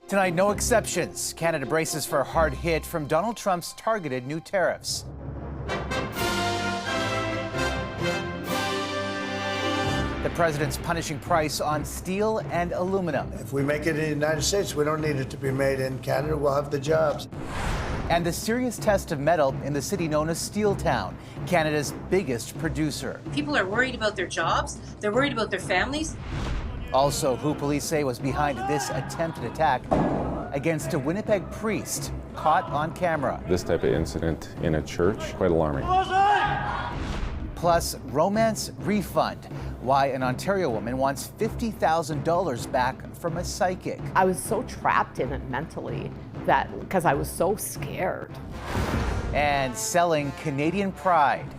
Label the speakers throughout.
Speaker 1: Tonight, no exceptions. Canada braces for a hard hit from Donald Trump's targeted new tariffs. The president's punishing price on steel and aluminum.
Speaker 2: If we make it in the United States, we don't need it to be made in Canada. We'll have the jobs.
Speaker 1: And the serious test of metal in the city known as Steeltown, Canada's biggest producer.
Speaker 3: People are worried about their jobs. They're worried about their families.
Speaker 1: Also, who police say was behind this attempted attack against a Winnipeg priest caught on camera.
Speaker 4: This type of incident in a church, quite alarming.
Speaker 1: Plus, romance refund. Why an Ontario woman wants $50,000 back from a psychic.
Speaker 5: I was so trapped in it mentally that because I was so scared.
Speaker 1: And selling Canadian pride.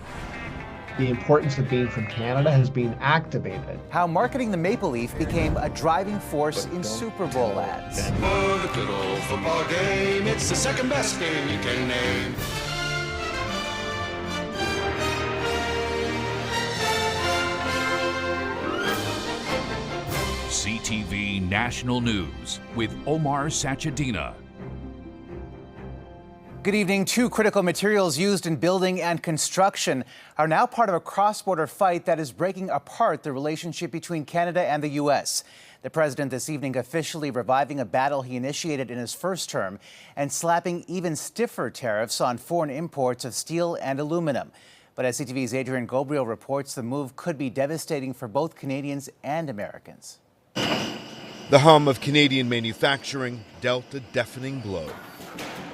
Speaker 6: The importance of being from Canada has been activated.
Speaker 1: How marketing the Maple Leaf became a driving force in Super Bowl ads.
Speaker 7: Oh, the good old football game, it's the second best game you can name.
Speaker 8: CTV National News with Omar Sachedina.
Speaker 1: Good evening. Two critical materials used in building and construction are now part of a cross-border fight that is breaking apart the relationship between Canada and the U.S. The president this evening officially reviving a battle he initiated in his first term and slapping even stiffer tariffs on foreign imports of steel and aluminum. But as CTV's Adrian Gobriel reports, the move could be devastating for both Canadians and Americans.
Speaker 9: The hum of Canadian manufacturing dealt a deafening blow.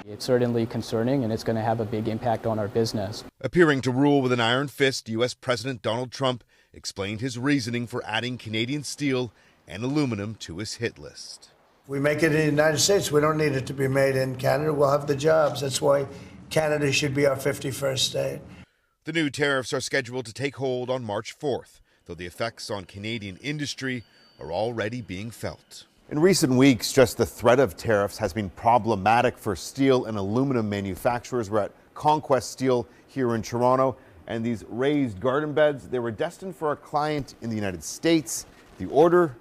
Speaker 10: It's certainly concerning, and it's going to have a big impact on our business.
Speaker 9: Appearing to rule with an iron fist, U.S. President Donald Trump explained his reasoning for adding Canadian steel and aluminum to his hit list.
Speaker 2: If we make it in the United States, we don't need it to be made in Canada. We'll have the jobs. That's why Canada should be our 51st state.
Speaker 9: The new tariffs are scheduled to take hold on March 4th, though the effects on Canadian industry are already being felt.
Speaker 11: In recent weeks, just the threat of tariffs has been problematic for steel and aluminum manufacturers. We're at Conquest Steel here in Toronto, and these raised garden beds, they were destined for a client in the United States. The order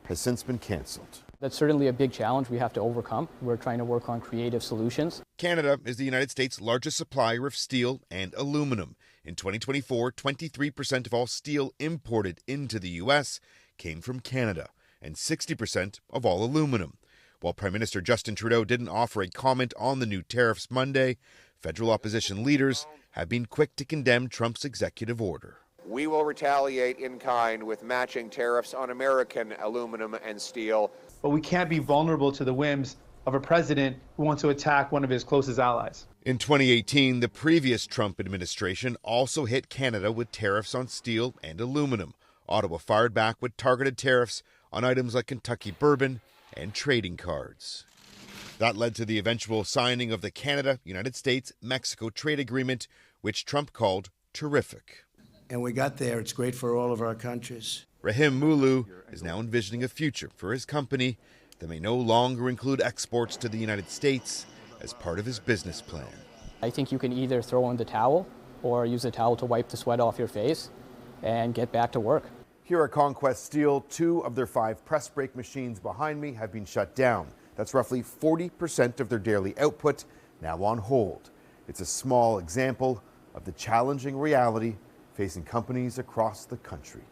Speaker 11: has since been canceled.
Speaker 10: That's certainly a big challenge we have to overcome. We're trying to work on creative solutions.
Speaker 9: Canada is the United States' largest supplier of steel and aluminum. In 2024, 23% of all steel imported into the U.S. came from Canada, and 60% of all aluminum. While Prime Minister Justin Trudeau didn't offer a comment on the new tariffs Monday, federal opposition leaders have been quick to condemn Trump's executive order.
Speaker 12: We will retaliate in kind with matching tariffs on American aluminum and steel.
Speaker 6: But we can't be vulnerable to the whims of a president who wants to attack one of his closest allies.
Speaker 9: In 2018, the previous Trump administration also hit Canada with tariffs on steel and aluminum. Ottawa fired back with targeted tariffs on items like Kentucky bourbon and trading cards. That led to the eventual signing of the Canada-United States-Mexico trade agreement, which Trump called terrific.
Speaker 2: And we got there. It's great for all of our countries.
Speaker 9: Rahim Mulu is now envisioning a future for his company that may no longer include exports to the United States as part of his business plan.
Speaker 10: I think you can either throw in the towel or use the towel to wipe the sweat off your face and get back to work.
Speaker 11: Here at Conquest Steel, 2 of their 5 press brake machines behind me have been shut down. That's roughly 40% of their daily output now on hold. It's a small example of the challenging reality facing companies across the country.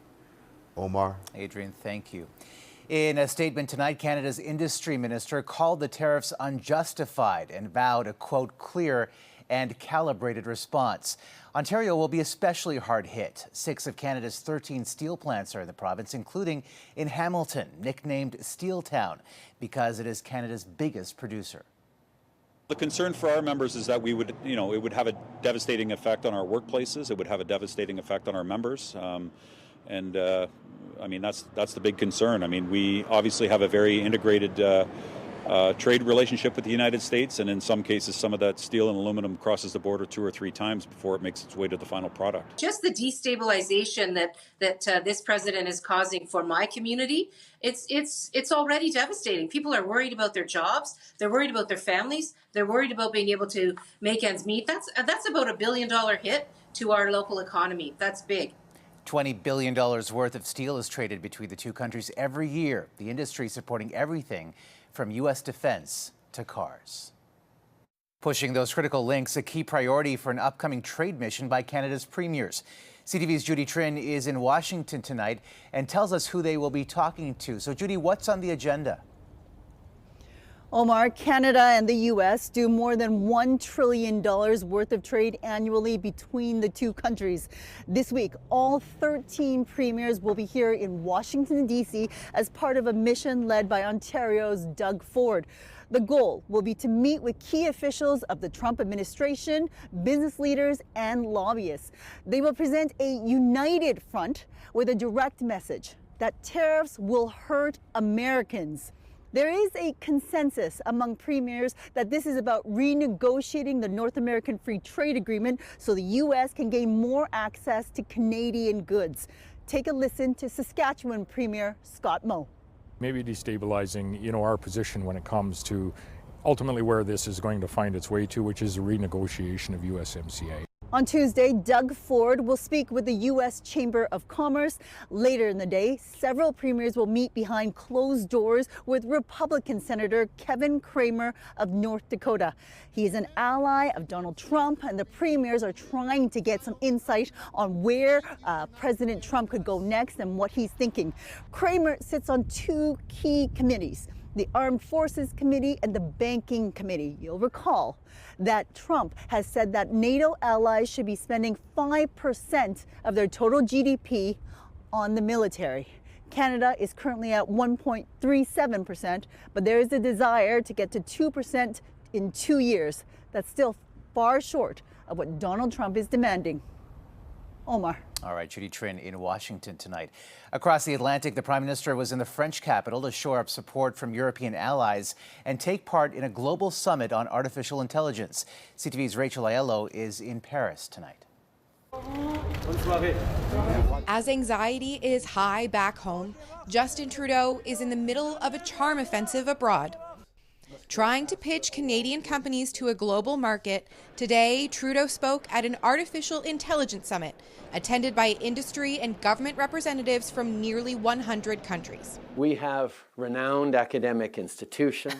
Speaker 11: Omar.
Speaker 1: Adrian, thank you. In a statement tonight, Canada's industry minister called the tariffs unjustified and vowed a, quote, clear and calibrated response. Ontario will be especially hard hit. 6 of Canada's 13 steel plants are in the province, including in Hamilton, nicknamed Steeltown, because it is Canada's biggest producer.
Speaker 13: The concern for our members is that it would have a devastating effect on our workplaces. It would have a devastating effect on our members. That's the big concern. We obviously have a very integrated trade relationship with the United States, and in some cases, some of that steel and aluminum crosses the border 2 or 3 times before it makes its way to the final product.
Speaker 3: Just the destabilization that this president is causing for my community, it's already devastating. People are worried about their jobs. They're worried about their families. They're worried about being able to make ends meet. That's about $1 billion hit to our local economy. That's big.
Speaker 1: $20 billion worth of steel is traded between the two countries every year. The industry supporting everything from U.S. defense to cars. Pushing those critical links, a key priority for an upcoming trade mission by Canada's premiers. CTV's Judy Trin is in Washington tonight and tells us who they will be talking to. So, Judy, what's on the agenda?
Speaker 14: Omar, Canada and the U.S. do more than $1 trillion worth of trade annually between the two countries. This week, all 13 premiers will be here in Washington, D.C. as part of a mission led by Ontario's Doug Ford. The goal will be to meet with key officials of the Trump administration, business leaders, and lobbyists. They will present a united front with a direct message that tariffs will hurt Americans. There is a consensus among premiers that this is about renegotiating the North American Free Trade Agreement so the U.S. can gain more access to Canadian goods. Take a listen to Saskatchewan Premier Scott Moe.
Speaker 15: Maybe destabilizing, our position when it comes to ultimately where this is going to find its way to, which is a renegotiation of USMCA.
Speaker 14: On Tuesday, Doug Ford will speak with the U.S. Chamber of Commerce. Later in the day, several premiers will meet behind closed doors with Republican Senator Kevin Cramer of North Dakota. He is an ally of Donald Trump, and the premiers are trying to get some insight on where President Trump could go next and what he's thinking. Cramer sits on two key committees, the Armed Forces Committee and the Banking Committee. You'll recall that Trump has said that NATO allies should be spending 5% of their total GDP on the military. Canada is currently at 1.37%, but there is a desire to get to 2% in 2 years. That's still far short of what Donald Trump is demanding. Omar.
Speaker 1: All right, Judy Trin in Washington tonight. Across the Atlantic, the Prime Minister was in the French capital to shore up support from European allies and take part in a global summit on artificial intelligence. CTV's Rachel Aiello is in Paris tonight.
Speaker 16: As anxiety is high back home, Justin Trudeau is in the middle of a charm offensive abroad. Trying to pitch Canadian companies to a global market, today Trudeau spoke at an artificial intelligence summit attended by industry and government representatives from nearly 100 countries.
Speaker 17: We have renowned academic institutions,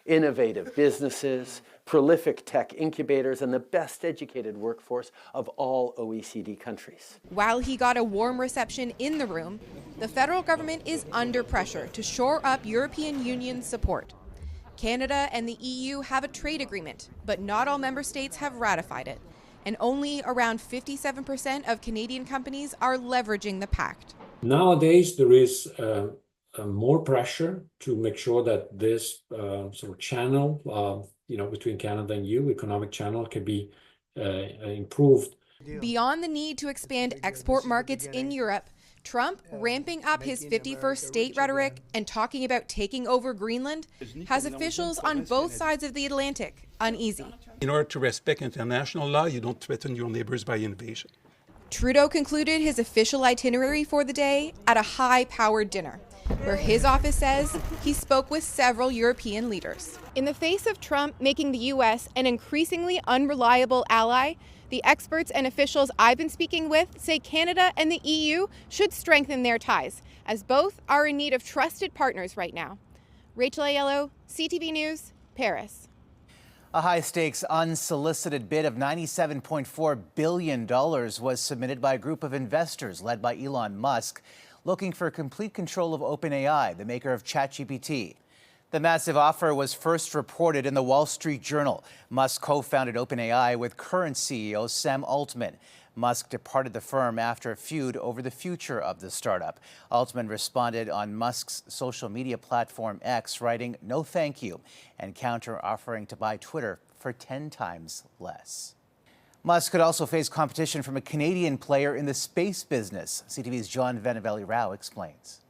Speaker 17: innovative businesses, prolific tech incubators, and the best educated workforce of all OECD countries.
Speaker 16: While he got a warm reception in the room, the federal government is under pressure to shore up European Union support. Canada and the EU have a trade agreement, but not all member states have ratified it, and only around 57% of Canadian companies are leveraging the pact.
Speaker 18: Nowadays, there is more pressure to make sure that this sort of channel, between Canada and EU, economic channel, can be improved.
Speaker 16: Beyond the need to expand export markets in Europe, Trump ramping up his 51st state rhetoric and talking about taking over Greenland has officials on both sides of the Atlantic uneasy.
Speaker 19: In order to respect international law, you don't threaten your neighbors by invasion.
Speaker 16: Trudeau concluded his official itinerary for the day at a high-powered dinner, where his office says he spoke with several European leaders. In the face of Trump making the U.S. an increasingly unreliable ally, the experts and officials I've been speaking with say Canada and the EU should strengthen their ties, as both are in need of trusted partners right now. Rachel Aiello, CTV News, Paris.
Speaker 1: A high-stakes unsolicited bid of $97.4 billion was submitted by a group of investors led by Elon Musk, looking for complete control of OpenAI, the maker of ChatGPT. The massive offer was first reported in the Wall Street Journal. Musk co-founded OpenAI with current CEO Sam Altman. Musk departed the firm after a feud over the future of the startup. Altman responded on Musk's social media platform X, writing, "No thank you," and counter-offering to buy Twitter for 10 times less. Musk could also face competition from a Canadian player in the space business. CTV's John Vanavelli-Rao explains.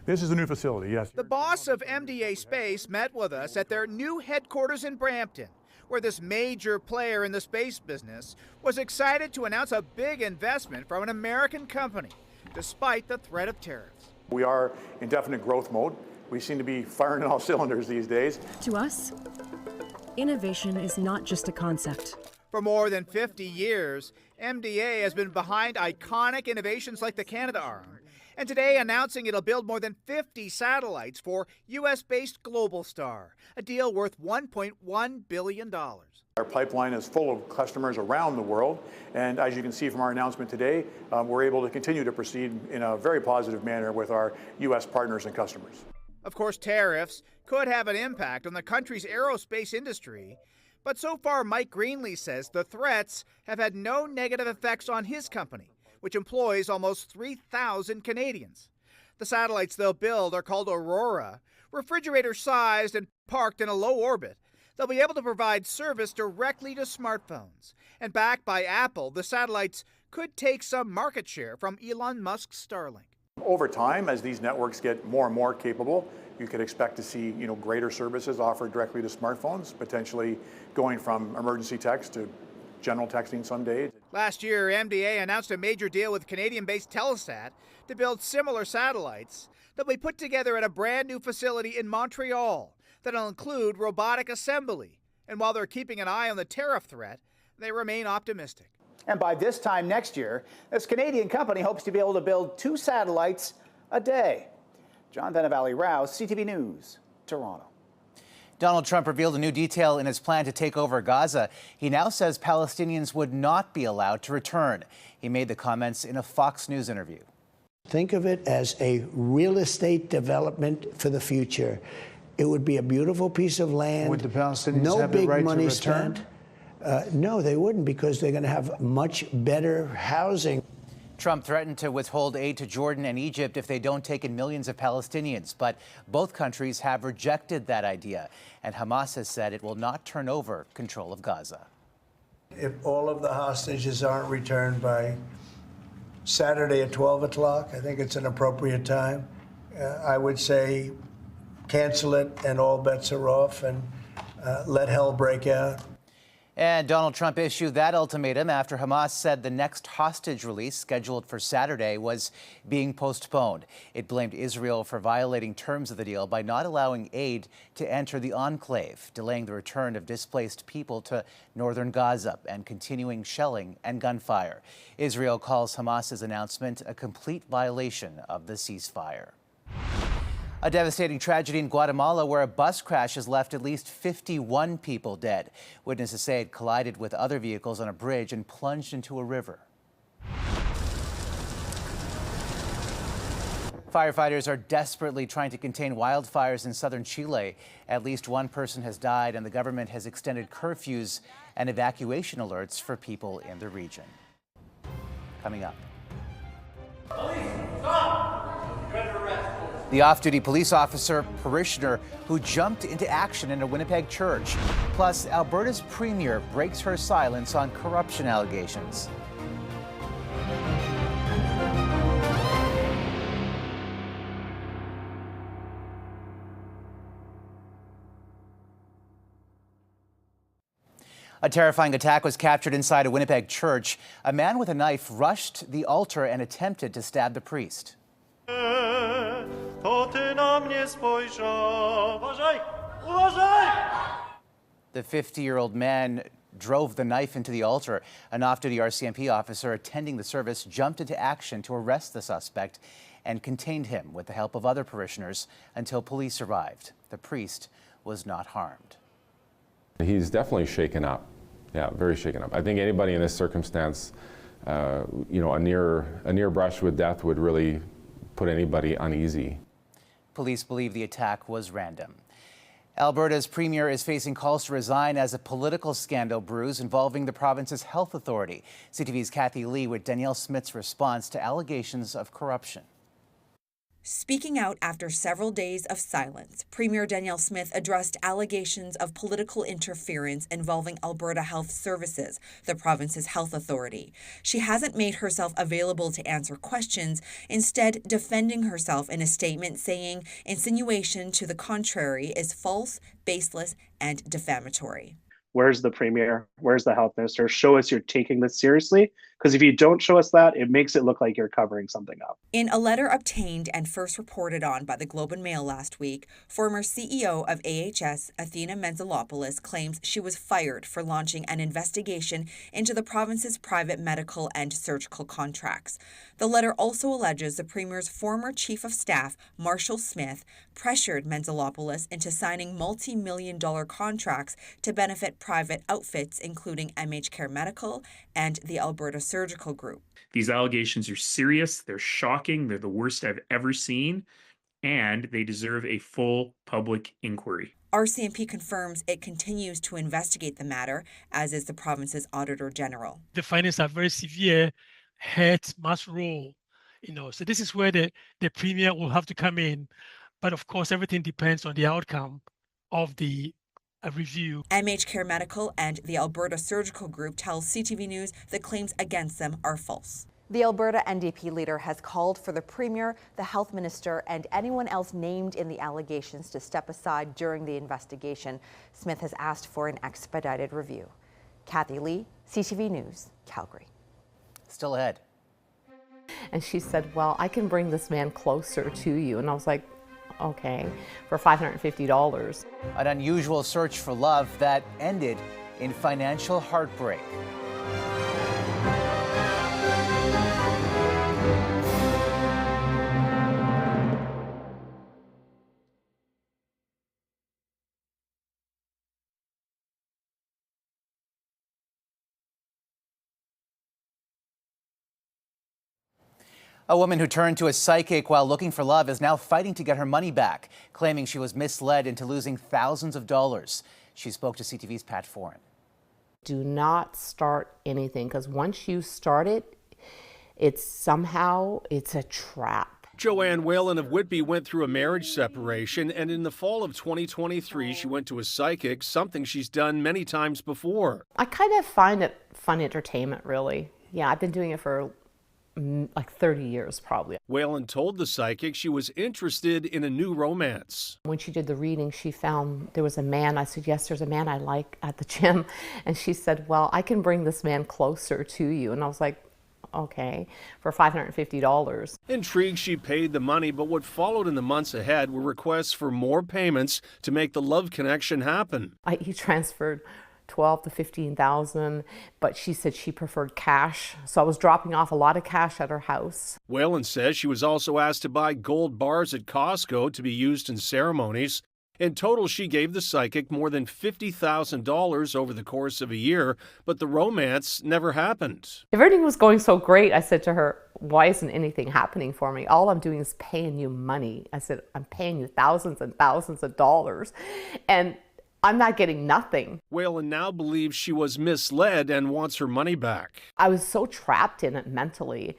Speaker 20: This is a new facility, yes.
Speaker 21: The boss of MDA Space met with us at their new headquarters in Brampton, where this major player in the space business was excited to announce a big investment from an American company, despite the threat of tariffs.
Speaker 20: We are in definite growth mode. We seem to be firing on all cylinders these days.
Speaker 22: To us, innovation is not just a concept.
Speaker 21: For more than 50 years, MDA has been behind iconic innovations like the Canadarm And today announcing it'll build more than 50 satellites for U.S.-based Globalstar, a deal worth $1.1 billion.
Speaker 20: Our pipeline is full of customers around the world, and as you can see from our announcement today, we're able to continue to proceed in a very positive manner with our U.S. partners and customers.
Speaker 21: Of course, tariffs could have an impact on the country's aerospace industry, but so far Mike Greenlee says the threats have had no negative effects on his company, which employs almost 3,000 Canadians. The satellites they'll build are called Aurora, refrigerator-sized and parked in a low orbit. They'll be able to provide service directly to smartphones. And backed by Apple, the satellites could take some market share from Elon Musk's Starlink.
Speaker 20: Over time, as these networks get more and more capable, you could expect to see greater services offered directly to smartphones, potentially going from emergency text to general texting someday.
Speaker 21: Last year, MDA announced a major deal with Canadian-based Telesat to build similar satellites that will be put together at a brand new facility in Montreal that'll include robotic assembly. And while they're keeping an eye on the tariff threat, they remain optimistic.
Speaker 4: And by this time next year, this Canadian company hopes to be able to build 2 satellites a day. John Venevalley-Rouse, CTV News, Toronto.
Speaker 1: Donald Trump revealed a new detail in his plan to take over Gaza. He now says Palestinians would not be allowed to return. He made the comments in a Fox News interview.
Speaker 2: Think of it as a real estate development for the future. It would be a beautiful piece of land.
Speaker 5: Would the Palestinians have the right to return?
Speaker 2: No, they wouldn't, because they're going to have much better housing.
Speaker 1: Trump threatened to withhold aid to Jordan and Egypt if they don't take in millions of Palestinians. But both countries have rejected that idea. And Hamas has said it will not turn over control of Gaza.
Speaker 2: If all of the hostages aren't returned by Saturday at 12 o'clock, I think it's an appropriate time. I would say cancel it and all bets are off, and let hell break out.
Speaker 1: And Donald Trump issued that ultimatum after Hamas said the next hostage release, scheduled for Saturday, was being postponed. It blamed Israel for violating terms of the deal by not allowing aid to enter the enclave, delaying the return of displaced people to northern Gaza, and continuing shelling and gunfire. Israel calls Hamas's announcement a complete violation of the ceasefire. A devastating tragedy in Guatemala where a bus crash has left at least 51 people dead. Witnesses say it collided with other vehicles on a bridge and plunged into a river. Firefighters are desperately trying to contain wildfires in southern Chile. At least one person has died, and the government has extended curfews and evacuation alerts for people in the region. Coming up. Police, stop! You're under arrest. The off-duty police officer parishioner who jumped into action in a Winnipeg church. Plus, Alberta's premier breaks her silence on corruption allegations. A terrifying attack was captured inside a Winnipeg church. A man with a knife rushed the altar and attempted to stab the priest. The 50-year-old man drove the knife into the altar. An off-duty RCMP officer attending the service jumped into action to arrest the suspect and contained him with the help of other parishioners until police arrived. The priest was not harmed.
Speaker 23: He's definitely shaken up. Yeah, very shaken up. I think anybody in this circumstance, a near brush with death would really put anybody uneasy.
Speaker 1: Police believe the attack was random. Alberta's premier is facing calls to resign as a political scandal brews involving the province's health authority. CTV's Kathy Lee with Danielle Smith's response to allegations of corruption.
Speaker 24: Speaking out after several days of silence, Premier Danielle Smith addressed allegations of political interference involving Alberta Health Services, the province's health authority. She hasn't made herself available to answer questions, instead defending herself in a statement saying insinuation to the contrary is false, baseless, and defamatory.
Speaker 25: Where's the premier? Where's the health minister? Show us you're taking this seriously,
Speaker 6: Because if you don't show us that, it makes it look like you're covering something up.
Speaker 24: In a letter obtained and first reported on by the Globe and Mail last week, former CEO of AHS, Athena Mentzelopoulos, claims she was fired for launching an investigation into the province's private medical and surgical contracts. The letter also alleges the Premier's former Chief of Staff, Marshall Smith, pressured Mentzelopoulos into signing multi-million-dollar contracts to benefit private outfits, including MH Care Medical and the Alberta Surgical Group.
Speaker 7: These allegations are serious, they're shocking, they're the worst I've ever seen, and they deserve a full public inquiry.
Speaker 24: RCMP confirms it continues to investigate the matter, as is the province's Auditor General.
Speaker 8: The findings are very severe. Heads must roll, so this is where the Premier will have to come in. But of course, everything depends on the outcome of the review.
Speaker 24: MH Care Medical and the Alberta Surgical Group tells CTV News the claims against them are false.
Speaker 12: The Alberta NDP leader has called for the Premier, the Health Minister, and anyone else named in the allegations to step aside during the investigation. Smith has asked for an expedited review. Kathy Lee, CTV News, Calgary.
Speaker 1: Still ahead.
Speaker 25: And she said, well, I can bring this man closer to you. And I was like, okay, for $550.
Speaker 1: An unusual search for love that ended in financial heartbreak. A woman who turned to a psychic while looking for love is now fighting to get her money back, claiming she was misled into losing thousands of dollars. She spoke to CTV's Pat Foran.
Speaker 25: Do not start anything, because once you start it, it's a trap.
Speaker 26: Joanne Whalen of Whitby went through a marriage separation, and in the fall of 2023, she went to a psychic, something she's done many times before.
Speaker 25: I kind of find it fun entertainment, really. Yeah, I've been doing it for like 30 years probably.
Speaker 26: Whalen told the psychic she was interested in a new romance.
Speaker 25: When she did the reading, she found there was a man. I said, yes, there's a man I like at the gym. And she said, well, I can bring this man closer to you. And I was like, okay, for $550.
Speaker 26: Intrigued, she paid the money, but what followed in the months ahead were requests for more payments to make the love connection happen.
Speaker 25: He transferred $12,000 to $15,000, but she said she preferred cash. So I was dropping off a lot of cash at her house.
Speaker 26: Whalen says she was also asked to buy gold bars at Costco to be used in ceremonies. In total, she gave the psychic more than $50,000 over the course of a year, but the romance never happened.
Speaker 25: If everything was going so great, I said to her, why isn't anything happening for me? All I'm doing is paying you money. I said, I'm paying you thousands and thousands of dollars, and I'm not getting nothing.
Speaker 26: Whalen now believes she was misled and wants her money back.
Speaker 25: I was so trapped in it mentally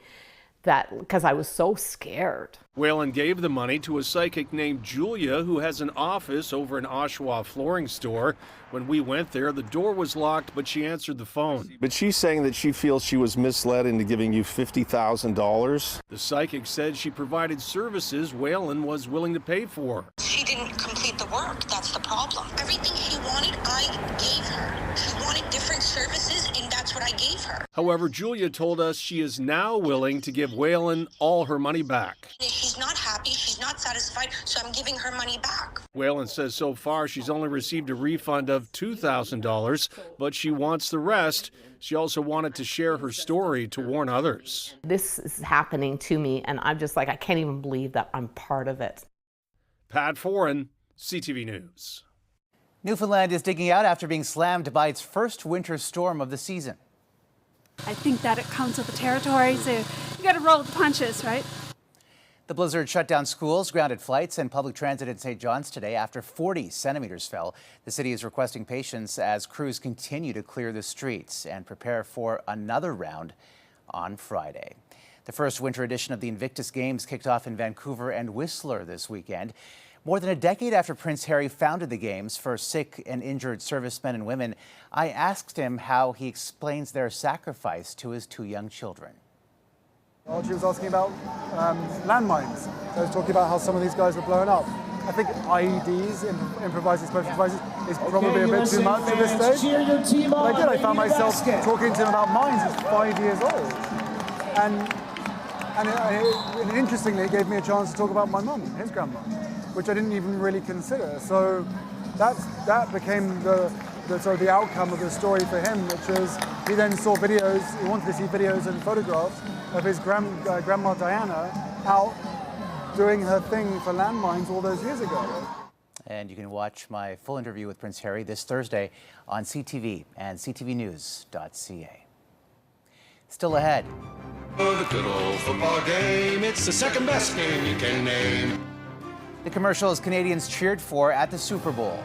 Speaker 25: because I was so scared.
Speaker 26: Whalen gave the money to a psychic named Julia, who has an office over an Oshawa flooring store. When we went there, the door was locked, but she answered the phone.
Speaker 27: But she's saying that she feels she was misled into giving you $50,000.
Speaker 26: The psychic said she provided services Whalen was willing to pay for.
Speaker 28: She didn't complete the work. That's the problem. Everything she wanted, I gave her. She wanted different services, and that's what I gave her.
Speaker 26: However, Julia told us she is now willing to give Whalen all her money back.
Speaker 28: She's not happy, she's not satisfied, so I'm giving her money back.
Speaker 26: Whalen says so far she's only received a refund of $2,000, but she wants the rest. She also wanted to share her story to warn others.
Speaker 25: This is happening to me, and I'm just like, I can't even believe that I'm part of it.
Speaker 26: Pat Foran, CTV News.
Speaker 1: Newfoundland is digging out after being slammed by its first winter storm of the season.
Speaker 29: I think that it counts with the territory, so you got to roll with the punches, right?
Speaker 1: The blizzard shut down schools, grounded flights, and public transit in St. John's today after 40 centimeters fell. The city is requesting patience as crews continue to clear the streets and prepare for another round on Friday. The first winter edition of the Invictus Games kicked off in Vancouver and Whistler this weekend. More than a decade after Prince Harry founded the Games for sick and injured servicemen and women, I asked him how he explains their sacrifice to his two young children.
Speaker 30: Archie was asking about landmines. I was talking about how some of these guys were blown up.
Speaker 3: I think IEDs, improvised explosive devices, is probably a bit too much at this stage. But I did. I found myself talking to him about mines. He's 5 years old, and interestingly, it gave me a chance to talk about my mum, his grandma, which I didn't even really consider. So that became the sort of the outcome of the story for him, which is he then saw videos. He wanted to see videos and photographs of his grandma Diana out doing her thing for landmines all those years ago.
Speaker 1: And you can watch my full interview with Prince Harry this Thursday on CTV and ctvnews.ca. Still ahead.
Speaker 9: Oh, the good old football game, it's the second best game you can name.
Speaker 1: The commercials Canadians cheered for at the Super Bowl.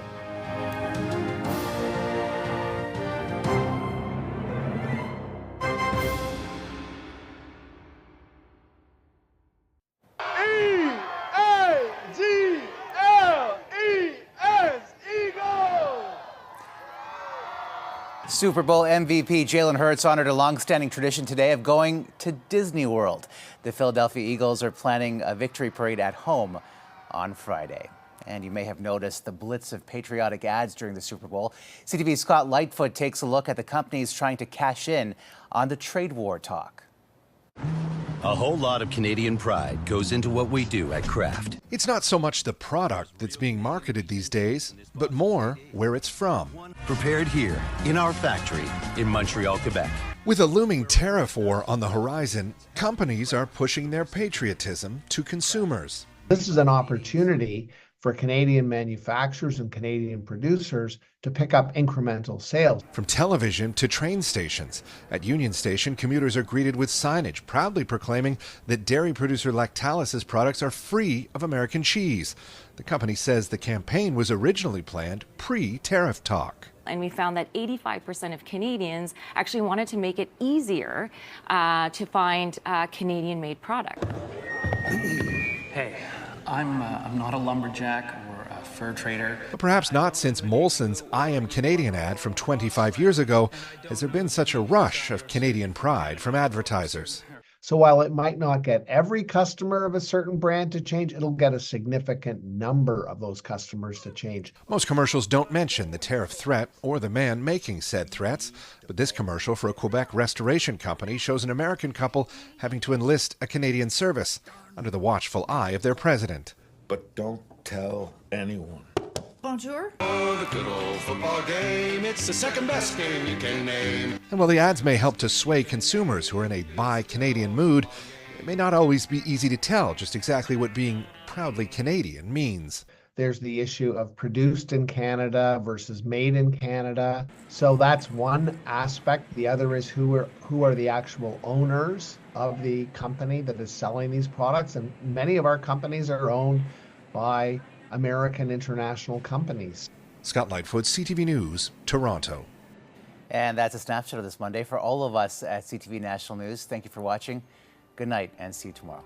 Speaker 1: Super Bowl MVP Jalen Hurts honored a long-standing tradition today of going to Disney World. The Philadelphia Eagles are planning a victory parade at home on Friday. And you may have noticed the blitz of patriotic ads during the Super Bowl. CTV's Scott Lightfoot takes a look at the companies trying to cash in on the trade war talk.
Speaker 10: A whole lot of Canadian pride goes into what we do at Kraft.
Speaker 11: It's not so much the product that's being marketed these days, but more where it's from.
Speaker 10: Prepared here in our factory in Montreal, Quebec.
Speaker 11: With a looming tariff war on the horizon, companies are pushing their patriotism to consumers.
Speaker 13: This is an opportunity for Canadian manufacturers and Canadian producers to pick up incremental sales.
Speaker 11: From television to train stations. At Union Station, commuters are greeted with signage proudly proclaiming that dairy producer Lactalis' products are free of American cheese. The company says the campaign was originally planned pre-tariff talk.
Speaker 14: And we found that 85% of Canadians actually wanted to make it easier to find Canadian-made product.
Speaker 15: Hey. I'm not a lumberjack or a fur trader.
Speaker 11: But perhaps not since Molson's I Am Canadian ad from 25 years ago has there been such a rush of Canadian pride from advertisers.
Speaker 13: So while it might not get every customer of a certain brand to change, it'll get a significant number of those customers to change.
Speaker 11: Most commercials don't mention the tariff threat or the man making said threats, but this commercial for a Quebec restoration company shows an American couple having to enlist a Canadian service under the watchful eye of their president.
Speaker 9: But don't tell anyone.
Speaker 14: Bonjour.
Speaker 9: Oh, the good old football game, it's the second best game you can name.
Speaker 11: And while the ads may help to sway consumers who are in a buy Canadian mood, it may not always be easy to tell just exactly what being proudly Canadian means.
Speaker 13: There's the issue of produced in Canada versus made in Canada. So that's one aspect. The other is who are the actual owners of the company that is selling these products. And many of our companies are owned by American international companies.
Speaker 11: Scott Lightfoot, CTV News, Toronto.
Speaker 1: And that's a snapshot of this Monday for all of us at CTV National News. Thank you for watching. Good night and see you tomorrow.